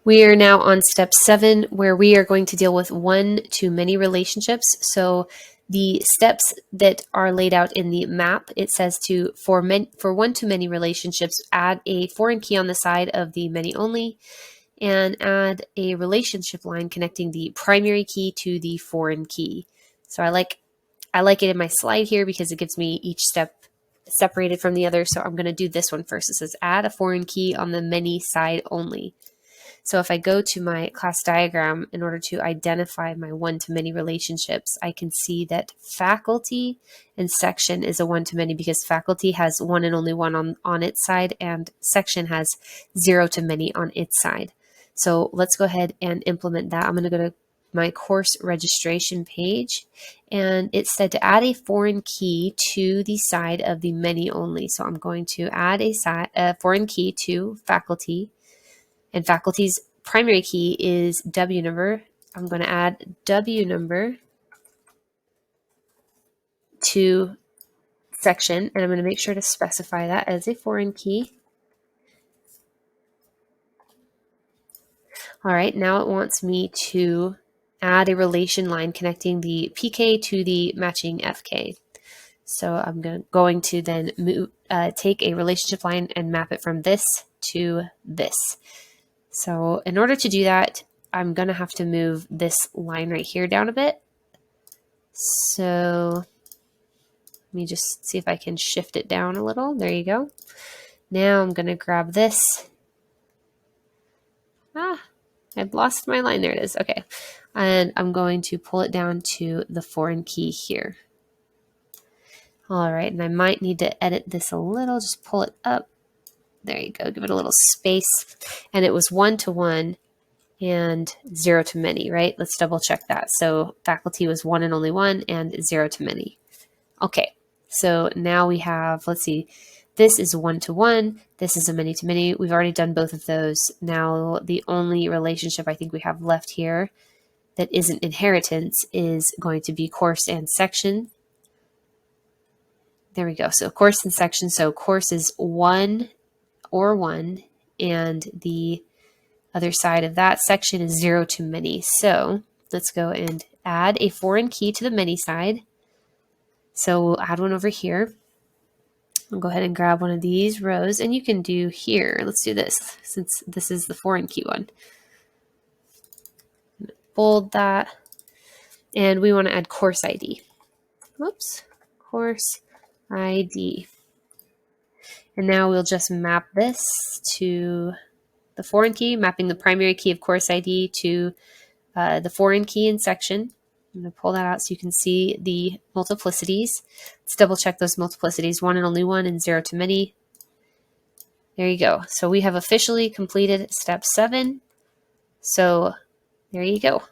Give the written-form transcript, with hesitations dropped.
We are now on step 7, where we are going to deal with one-to-many relationships. So the steps that are laid out in the map, it says for one-to-many relationships, add a foreign key on the side of the many only, and add a relationship line connecting the primary key to the foreign key. So I like it in my slide here because it gives me each step separated from the other. So I'm going to do this one first. It says add a foreign key on the many side only. So if I go to my class diagram in order to identify my one-to-many relationships, I can see that faculty and section is a one-to-many because faculty has one and only one on its side, and section has 0 to many on its side. So let's go ahead and implement that. I'm going to go to my course registration page, and it said to add a foreign key to the side of the many only. So I'm going to add a foreign key to faculty, and faculty's primary key is W number. I'm going to add W number to section, and I'm going to make sure to specify that as a foreign key. All right, now it wants me to add a relation line connecting the PK to the matching FK. So I'm going to then take a relationship line and map it from this to this. So in order to do that, I'm going to have to move this line right here down a bit. So let me just see if I can shift it down a little. There you go. Now I'm going to grab this. I've lost my line. There it is. Okay. And I'm going to pull it down to the foreign key here. All right. And I might need to edit this a little. Just pull it up. There you go. Give it a little space. And it was 1 to 1 and 0 to many, right? Let's double check that. So faculty was 1 and only 1 and 0 to many. Okay. So now we have, let's see, this is 1 to 1. This is a many to many. We've already done both of those. Now the only relationship I think we have left here that isn't inheritance is going to be course and section. There we go. So course and section. So course is 1 or 1, and the other side of that section is 0 to many. So let's go and add a foreign key to the many side. So we'll add one over here. I'll go ahead and grab one of these rows, and you can do here. Let's do this since this is the foreign key one. Bold that, and we want to add course ID. Whoops, course ID. And now we'll just map this to the foreign key, mapping the primary key of course ID to the foreign key in section. I'm going to pull that out so you can see the multiplicities. Let's double check those multiplicities, 1 and only 1 and 0 to many. There you go. So we have officially completed step 7. So there you go.